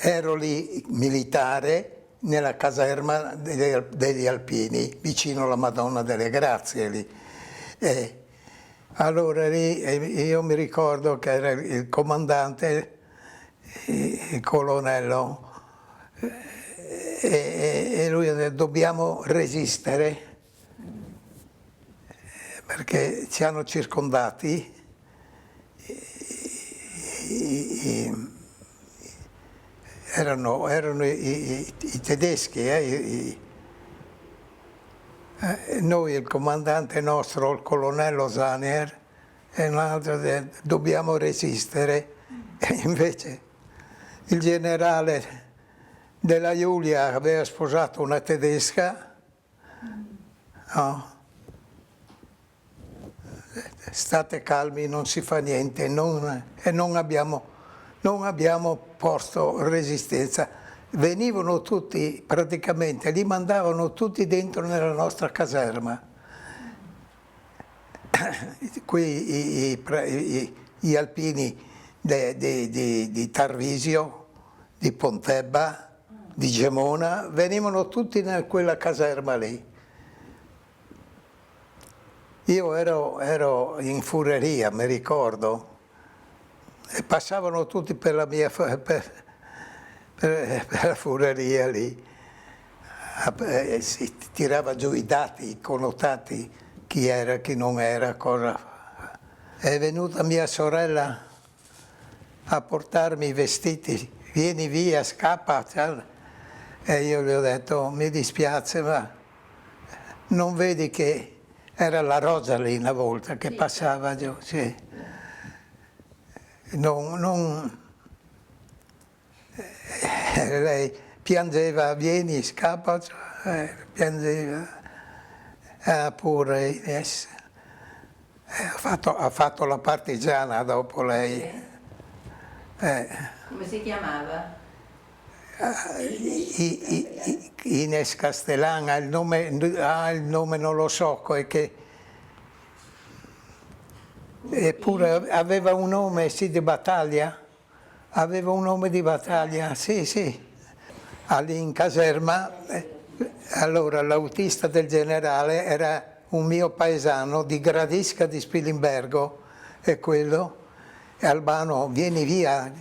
ero lì militare nella caserma degli Alpini, vicino alla Madonna delle Grazie lì. Allora lì io mi ricordo che era il comandante, il colonnello, e lui ha detto dobbiamo resistere perché ci hanno circondati. Erano i tedeschi, noi, il comandante nostro, il colonnello Zanier, e un altro dobbiamo resistere, e invece il generale della Giulia aveva sposato una tedesca, no? State calmi, non si fa niente, e non abbiamo posto resistenza. Venivano tutti, praticamente, li mandavano tutti dentro nella nostra caserma. Qui gli alpini di Tarvisio, di Pontebba, di Gemona, venivano tutti in quella caserma lì. Io ero in fureria, mi ricordo, e passavano tutti per la mia per la fureria lì. Si tirava giù i dati, i connotati, chi era, chi non era, cosa. È venuta mia sorella a portarmi i vestiti, vieni via, scappa. E io le ho detto, mi dispiace, ma non vedi che era la Rosa lì una volta che passava giù, sì. Lei piangeva, vieni, scappa, piangeva, pure Ines. Ha fatto la partigiana dopo lei. Come si chiamava? Ines Castellana, il nome non lo so, eppure aveva un nome, sì, di battaglia. Aveva un nome di battaglia, sì, sì. Lì in caserma, allora l'autista del generale era un mio paesano di Gradisca di Spilimbergo, e quello, Albano, vieni via,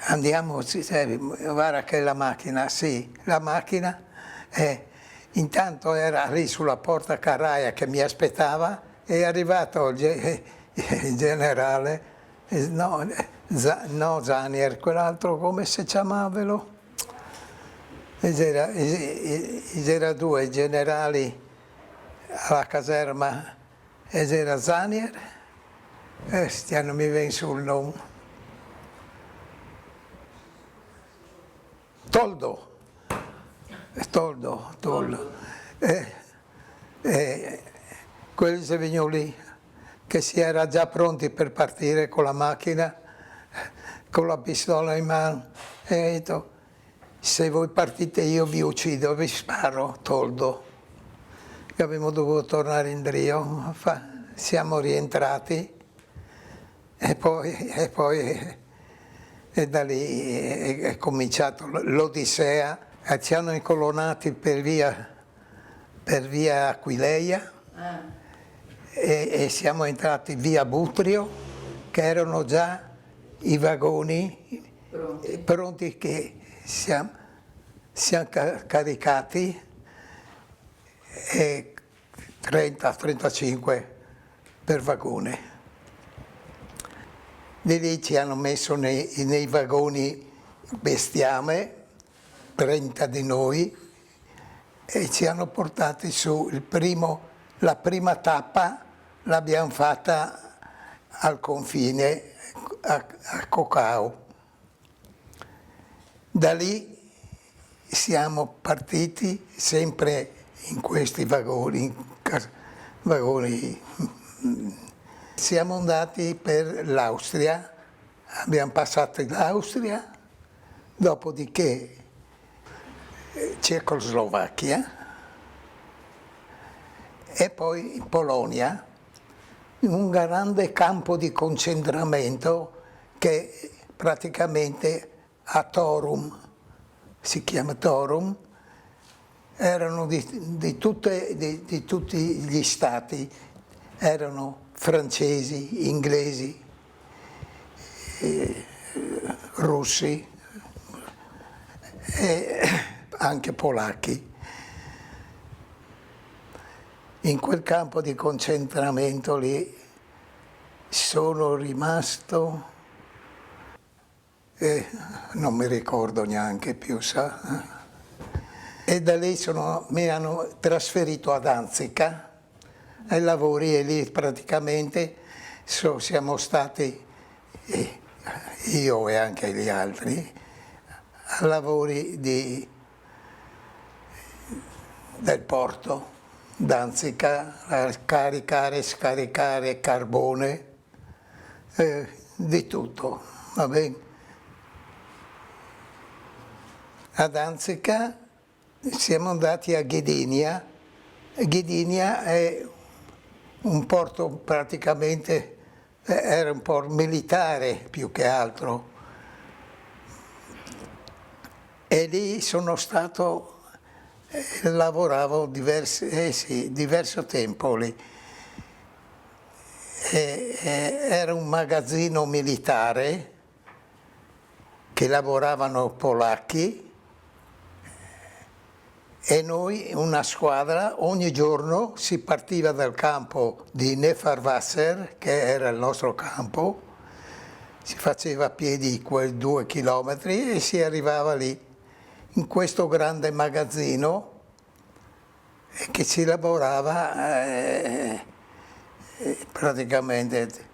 andiamo, guarda che la macchina, sì, la macchina, intanto era lì sulla porta carraia che mi aspettava, è arrivato il generale. No, Zanier, quell'altro come si chiamavano? C'era due generali alla caserma, e c'era Zanier, non mi viene sul nome. Toldo. Quelli si venivano lì, che si era già pronti per partire con la macchina, con la pistola in mano, e ha detto, se voi partite io vi uccido, vi sparo, Toldo. E abbiamo dovuto tornare in Drio, siamo rientrati, e poi da lì è cominciato l'Odissea, ci hanno incolonnati per via Aquileia. E siamo entrati via Butrio, che erano già i vagoni pronti che siamo caricati, e 30-35 per vagone. Di lì ci hanno messo nei vagoni bestiame, 30 di noi, e ci hanno portati su la prima tappa. L'abbiamo fatta al confine a Cocao. Da lì siamo partiti sempre in questi vagoni. Siamo andati per l'Austria, abbiamo passato l'Austria, dopodiché Cecoslovacchia e poi Polonia, un grande campo di concentramento che praticamente a Torum, si chiama Torum, erano di tutti gli stati, erano francesi, inglesi, russi e anche polacchi. In quel campo di concentramento lì sono rimasto, non mi ricordo neanche più, sa? E da lì mi hanno trasferito a Danzica ai lavori e lì praticamente siamo stati, io e anche gli altri, a lavori del porto, Danzica, a caricare e scaricare carbone, di tutto, va bene. A Danzica siamo andati a Gdynia. Gdynia è un porto praticamente, era un porto militare più che altro. E lì sono stato, lavoravo diverso tempo lì. Era un magazzino militare che lavoravano polacchi e noi, una squadra, ogni giorno si partiva dal campo di Nefarwasser, che era il nostro campo, si faceva a piedi quei 2 chilometri e si arrivava lì, in questo grande magazzino, che si lavorava praticamente.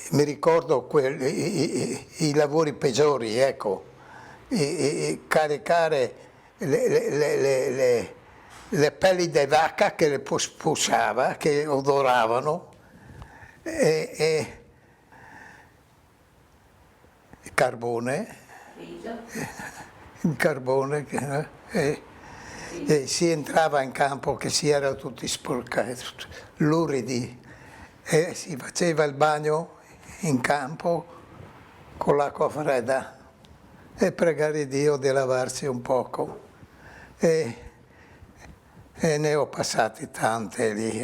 Mi ricordo i lavori peggiori, ecco, caricare le pelli di vacca che le pussava, che odoravano, e carbone, il carbone, e si entrava in campo che si era tutti sporcati, luridi, e si faceva il bagno in campo con l'acqua fredda e pregare Dio di lavarsi un poco. E ne ho passate tante lì.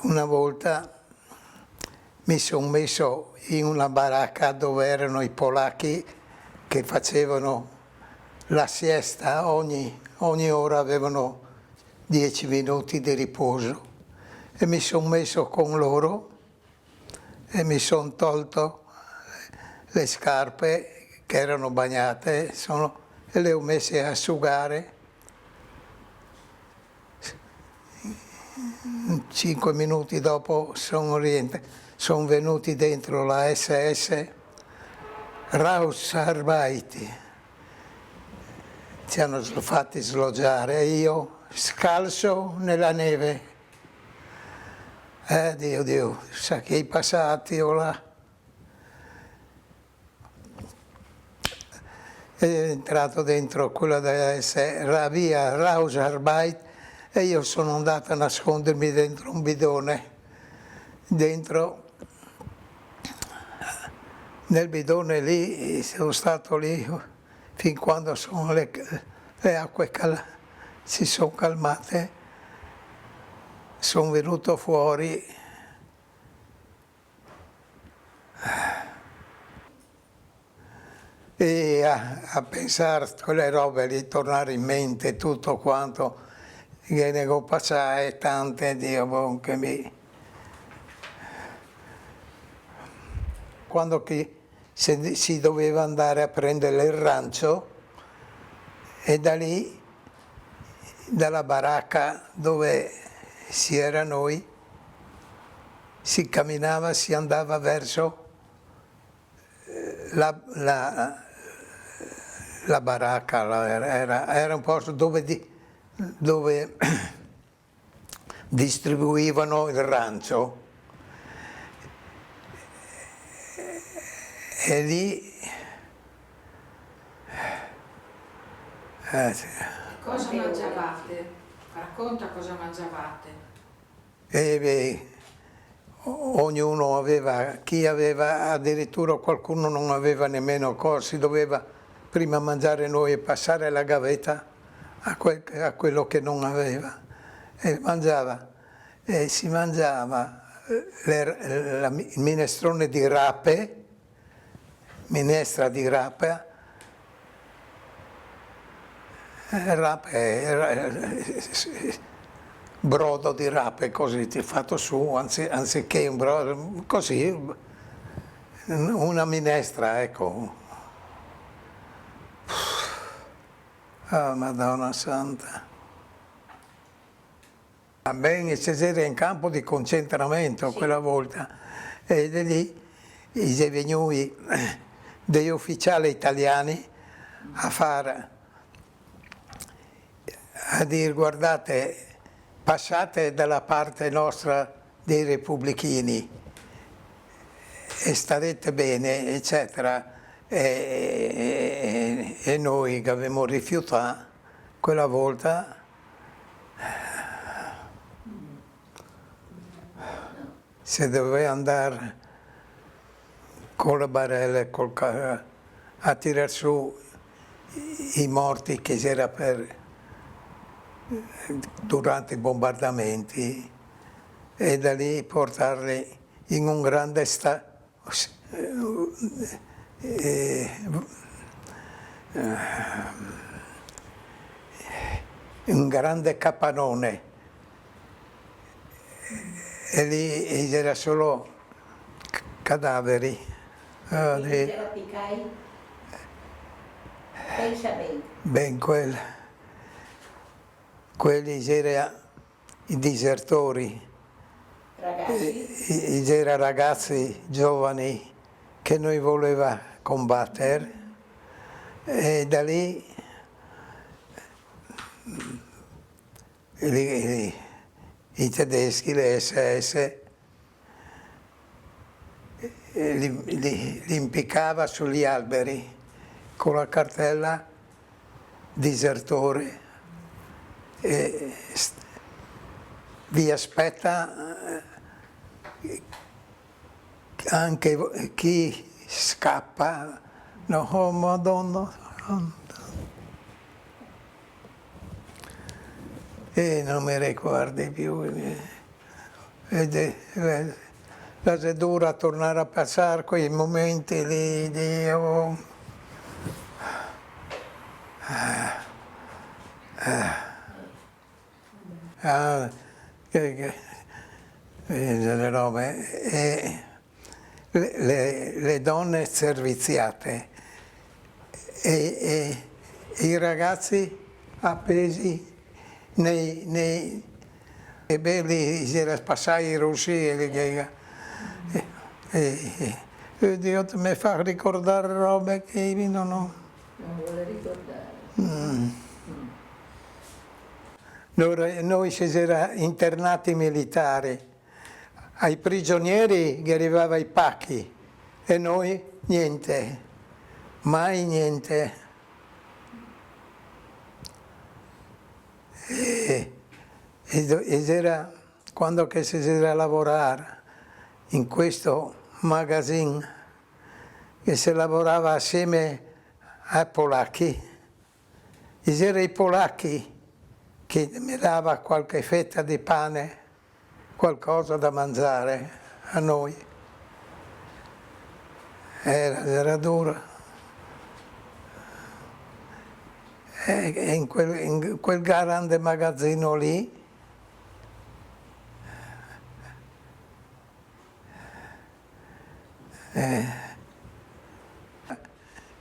Una volta mi sono messo in una baracca dove erano i polacchi che facevano la siesta, ogni ora avevano 10 minuti di riposo, e mi sono messo con loro e mi sono tolto le scarpe che erano bagnate e le ho messe a asciugare. 5 minuti dopo sono venuti dentro la SS, Rausarbeit, ci hanno fatti sloggiare e io scalzo nella neve. Dio, sa che i passati o là. È entrato dentro quella della via Rausarbeit e io sono andato a nascondermi dentro un bidone. Nel bidone lì, sono stato lì fin quando le acque si sono calmate. Sono venuto fuori e a pensare a quelle robe lì, tornare in mente tutto quanto che ne ho passate tante, Dio, che quando si doveva andare a prendere il rancio, e da lì, dalla baracca dove si era noi, si camminava, si andava verso la baracca, era un posto dove distribuivano il rancio. E lì cosa mangiavate? Racconta cosa mangiavate. ognuno aveva, chi aveva, addirittura qualcuno non aveva nemmeno corsi, doveva prima mangiare noi e passare la gavetta a quello che non aveva. E mangiava, e si mangiava il minestrone di rape, minestra di rape, brodo di rape così fatto su, anziché un brodo, così, una minestra, ecco. Oh, Madonna Santa. Ben, c'era in campo di concentramento quella volta, e da lì sono venuti degli ufficiali italiani a dire: guardate, passate dalla parte nostra dei repubblichini e starete bene, eccetera. E noi che avevamo rifiutato quella volta, si doveva andare con le barelle a tirar su i morti che c'era durante i bombardamenti, e da lì portarli in un grande un grande capannone, e lì c'era solo cadaveri. C'era Picai? Pensa bene. Ben, quelli c'erano i disertori, Ragazzi? c'erano ragazzi giovani che noi voleva combattere, e da lì i tedeschi, le SS, li impiccava sugli alberi con la cartella disertore, e vi aspetta anche chi scappa. No, oh Madonna. E non mi ricordi più. La dura tornare a passare quei momenti lì di delle robe. E le donne serviziate e i ragazzi appesi nei belli, c'era passare i russi e Dio mi fa ricordare robe che non vuole ricordare. Noi ci c'era internati militari, ai prigionieri gli arrivava i pacchi e noi niente, mai niente. E c'era, quando che si c'era a lavorare in questo magazine, che si lavorava assieme ai polacchi, c'erano i polacchi che mi dava qualche fetta di pane, qualcosa da mangiare a noi. Era dura. E in quel grande magazzino lì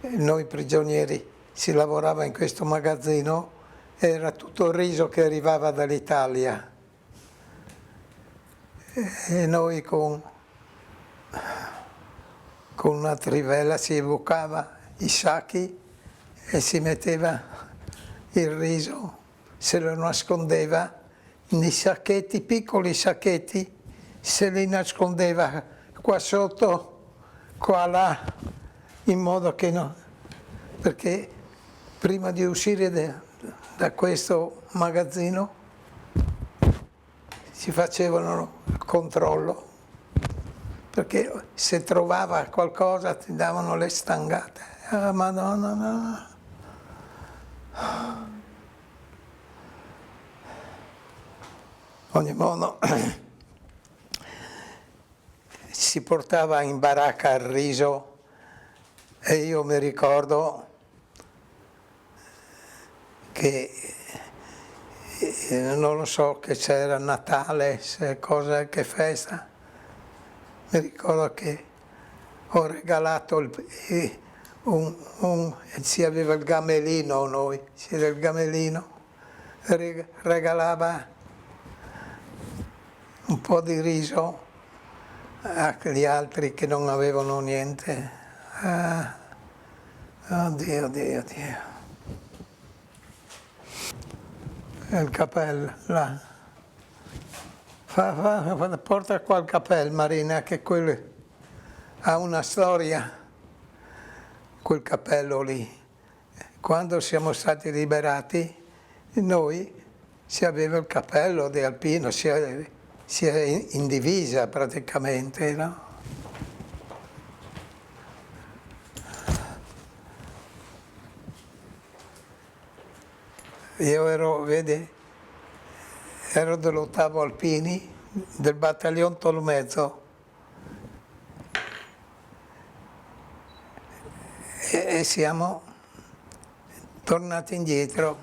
noi prigionieri si lavorava in questo magazzino, era tutto il riso che arrivava dall'Italia, e noi con una trivella si bucava i sacchi e si metteva il riso, se lo nascondeva nei sacchetti, piccoli sacchetti, se li nascondeva qua sotto, qua là, in modo che no, perché prima di uscire da questo magazzino si facevano il controllo perché se trovava qualcosa ti davano le stangate. Ah, Madonna, no. Ogni modo si portava in baracca il riso e io mi ricordo che non lo so, che c'era Natale, se cosa, che festa. Mi ricordo che ho regalato si aveva il gamelino noi, c'era il gamelino, regalava un po' di riso agli altri che non avevano niente. Ah, oddio, oddio, oddio. Il cappello, là. Porta qua il cappello, Marina, che quello ha una storia, quel cappello lì. Quando siamo stati liberati, noi si aveva il cappello di alpino, si è in divisa praticamente, no? Io ero, vedi, ero dell'8° Alpini, del battaglione Tolmezzo, e siamo tornati indietro.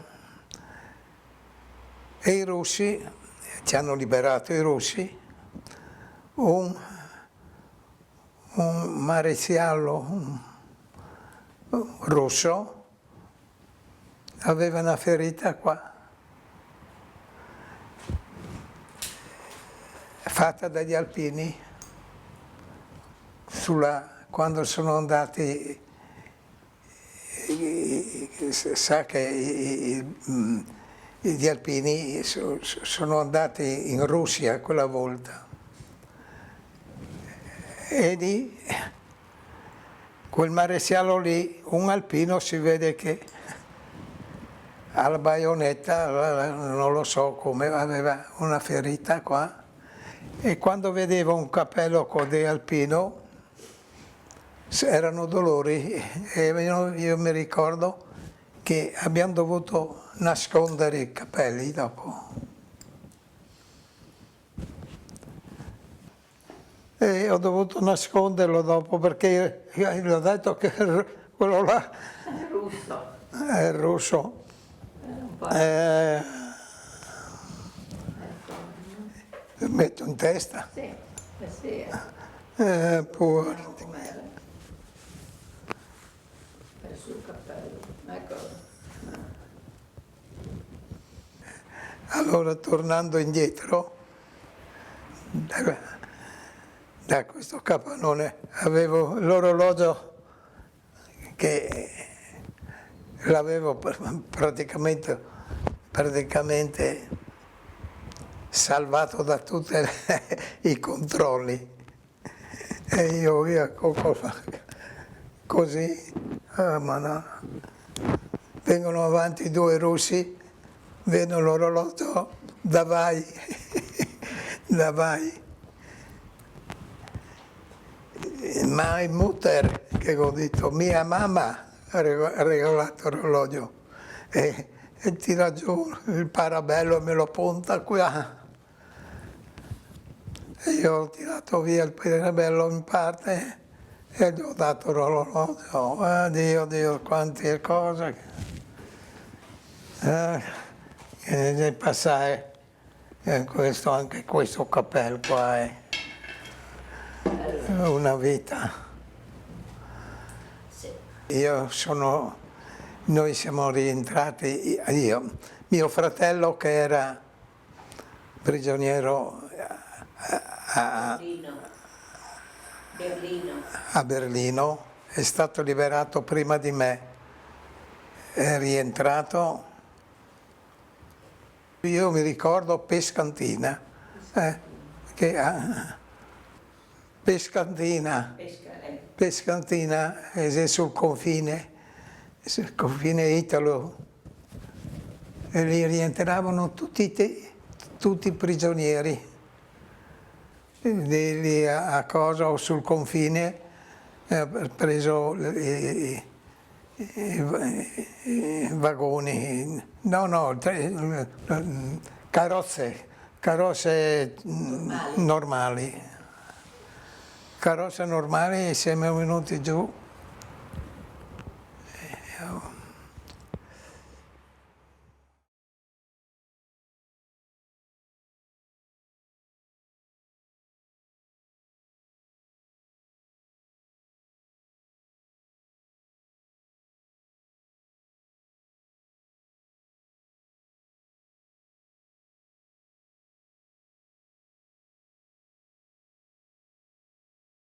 E i russi, ci hanno liberato i russi, un maresciallo russo aveva una ferita qua, fatta dagli alpini, quando sono andati, sa che gli alpini sono andati in Russia quella volta, e lì, quel maresciallo lì, un alpino si vede che alla baionetta, non lo so come, aveva una ferita qua, e quando vedeva un cappello di alpino erano dolori, e io mi ricordo che abbiamo dovuto nascondere i capelli dopo. E ho dovuto nasconderlo dopo perché io gli ho detto che quello là È russo. è russo. Un po'. Metto in testa. Sì, sì. Pure. Com'era? Per sul cappello. Ecco. Allora, tornando indietro, da questo capannone avevo l'orologio che l'avevo praticamente salvato da tutti i controlli. E io via così, ma no. Vengono avanti 2 russi, vedono l'orologio, davai, davai. Ma il mutter, che ho detto, mia mamma ha regalato l'orologio, e tira giù il parabello e me lo punta qua. E io ho tirato via il parabello in parte e gli ho dato l'orologio. Dio, Dio, quante cose che ne passare. Anche questo cappello qua è una vita. Sì. Noi siamo rientrati, mio fratello che era prigioniero a Berlino, è stato liberato prima di me, è rientrato. Io mi ricordo Pescantina, Pescantina è sul confine italo, e lì rientravano tutti prigionieri. lì a cosa o sul confine, ha preso i vagoni, carrozze normali. Carrozze normali, siamo venuti giù.